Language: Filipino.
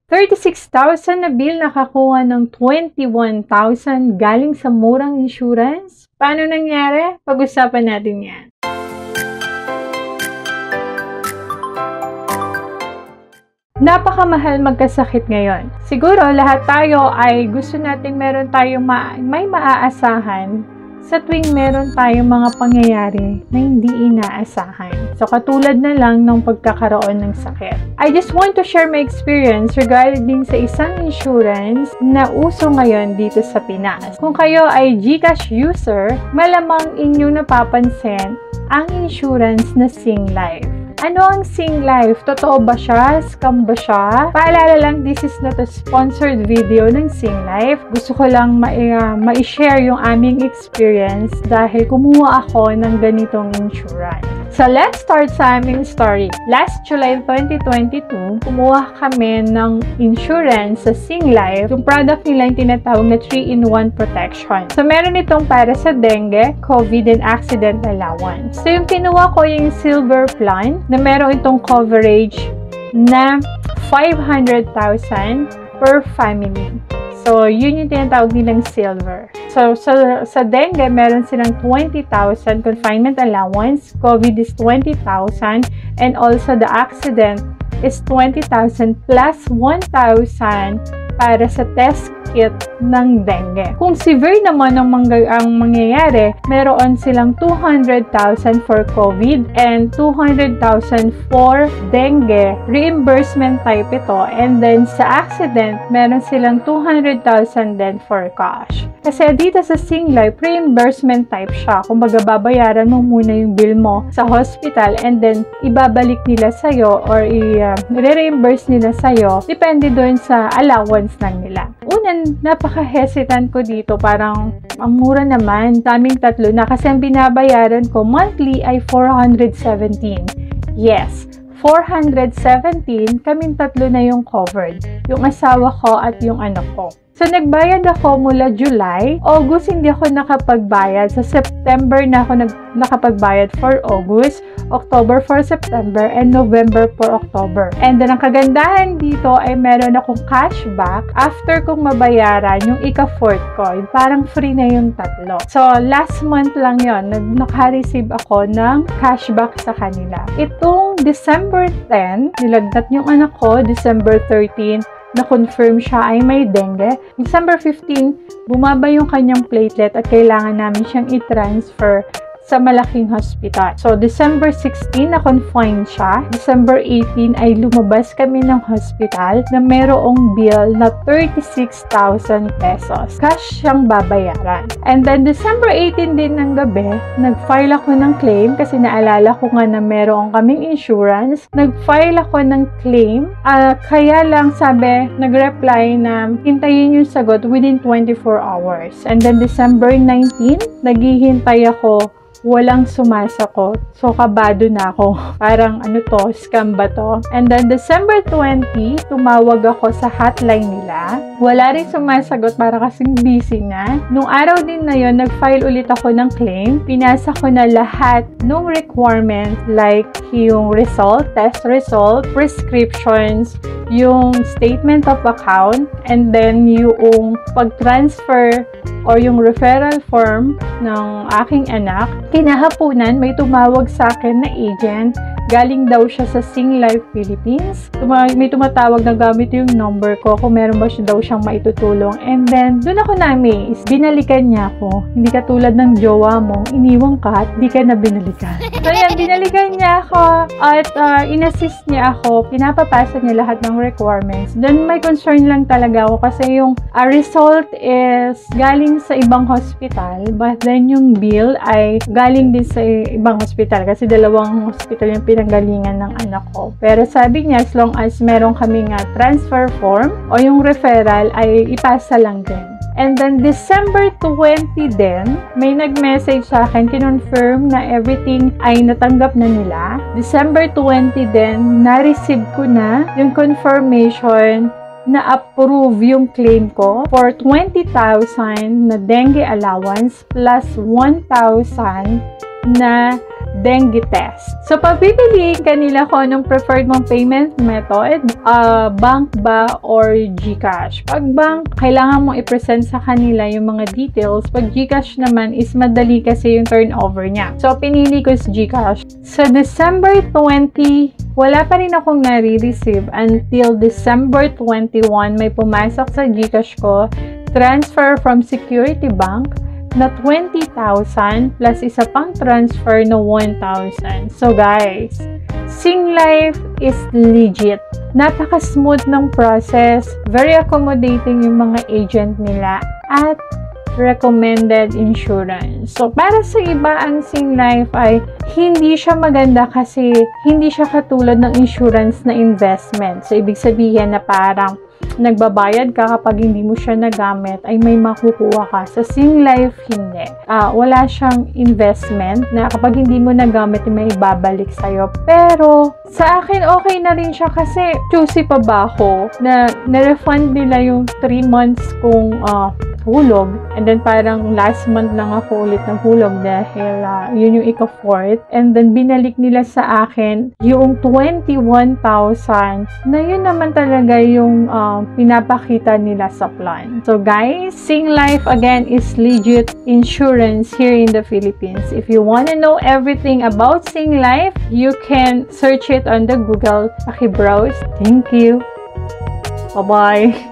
36,000 na bill nakakuha ng 21,000 galing sa murang insurance? Paano nangyari? Pag-usapan natin yan. Napakamahal magkasakit ngayon. Siguro lahat tayo ay gusto nating meron tayong may maaasahan sa tuwing meron tayong mga pangyayari na hindi inaasahan. So, katulad na lang ng pagkakaroon ng sakit. I just want to share my experience regarding sa isang insurance na uso ngayon dito sa Pinas. Kung kayo ay GCash user, malamang inyong napapansin ang insurance na Singlife. Ano ang Singlife? Totoo ba siya? Scam ba siya? Paalala lang, this is not a sponsored video ng Singlife. Gusto ko lang ma-share yung aming experience dahil kumuha ako ng ganitong insurance. So, let's start sa aming story. Last July 2022, kumuha kami ng insurance sa Singlife. Yung product nila yung tinatawag na 3-in-1 protection. So, meron itong para sa dengue, COVID, and accident allowance. So, yung kinuha ko yung silver plan na meron itong coverage na 500,000 per family. So, yun yung tinatawag nilang silver. So, sa dengue, meron silang 20,000 confinement allowance, COVID is 20,000, and also the accident is 20,000 plus 1,000 para sa test kit ng dengue. Kung severe naman ang mangyayari, meron silang 200,000 for COVID and 200,000 for dengue. Reimbursement type ito. And then sa accident, meron silang 200,000 din for cash. Kasi dito sa Singlife, reimbursement type siya. Kung babayaran mo muna yung bill mo sa hospital and then ibabalik nila sa'yo or i-reimburse nila sa'yo. Depende doon sa allowance lang nila. Unang, napaka-hesitant ko dito. Parang, ang mura naman. Daming tatlo na. Kasi ang binabayaran ko monthly ay 417. Yes, 417. Kaming tatlo na yung covered. Yung asawa ko at yung anak ko. So, nagbayad ako mula July. August, hindi ako nakapagbayad. Sa September na ako nakapagbayad for August, October for September, and November for October. And then, ang kagandahan dito ay meron akong cashback after kong mabayaran yung ika-fourth ko. Parang free na yung tatlo. So, last month lang yon naka-receive ako ng cashback sa kanila. Itong December 10, nilagdat yung anak ko, December 13, na-confirm siya ay may dengue. December 15, bumaba yung kanyang platelet at kailangan namin siyang i-transfer sa malaking hospital. So, December 16, na-confine siya. December 18 ay lumabas kami ng hospital na merong bill na 36,000 pesos. Cash siyang babayaran. And then, December 18 din ng gabi, nag-file ako ng claim kasi naalala ko nga na merong kaming insurance. Nag-file ako ng claim. Kaya lang sabi, nag-reply na hintayin yung sagot within 24 hours. And then, December 19, naghihintay ako. Walang sumasagot. So, kabado na ako. Parang, ano to? Scam ba to? And then, December 20, tumawag ako sa hotline nila. Wala rin sumasagot para kasing busy na. Nung araw din na yon, nag-file ulit ako ng claim. Pinasa ko na lahat nung requirement like yung result, test result, prescriptions, yung statement of account, and then yung pag-transfer or yung referral form ng aking anak. Kinahaponan, may tumawag sa akin na agent. Galing daw siya sa Singlife Philippines. May tumatawag na gamit yung number ko kung meron ba siya daw siyang maitutulong. And then, doon ako na-amaze. Binalikan niya ako. Hindi katulad ng jowa mo, iniwang ka at di ka na binalikan. So yan, binalikan niya ako at in-assist niya ako. Pinapapasa niya lahat ng requirements. Then, may concern lang talaga ako kasi yung result is galing sa ibang hospital. But then, yung bill ay galing din sa ibang hospital kasi dalawang hospital yung pinanggalingan ng anak ko. Pero sabi niya, as long as meron kaming transfer form o yung referral ay ipasa lang din. And then, December 20 din, may nag-message sa akin, kinonfirm na everything ay natanggap na nila. December 20 din, na-receive ko na yung confirmation na approve yung claim ko for 20,000 na dengue allowance plus 1,000 na dengue test. So, pag pipiliin kanila kung anong preferred mong payment method, bank ba or GCash. Pag bank, kailangan mong i-present sa kanila yung mga details. Pag GCash naman is madali kasi yung turnover niya. So, pinili ko si GCash. Sa December 20, wala pa rin akong nare-receive until December 21, may pumasok sa GCash ko, transfer from Security Bank na 20,000 plus isa pang transfer na 1,000. So guys, Singlife is legit. Napaka-smooth ng process. Very accommodating yung mga agent nila at recommended insurance. So, para sa iba, ang Singlife ay hindi siya maganda kasi hindi siya katulad ng insurance na investment. So, ibig sabihin na parang nagbabayad ka kapag hindi mo siya nagamit ay may makukuha ka. Sa Singlife, hindi. Wala siyang investment na kapag hindi mo nagamit ay may ibabalik sa'yo. Pero, sa akin, okay na rin siya kasi choosy pa ba ako na na-refund nila yung 3 months kong hulog. And then, parang last month lang ako ulit ng hulog dahil yun yung ika-4th. And then, binalik nila sa akin yung 21,000 na yun naman talaga yung pinapakita nila sa plan. So, guys, Singlife, again, is legit insurance here in the Philippines. If you want to know everything about Singlife, you can search it on the Google. Paki-browse. Thank you. Bye-bye.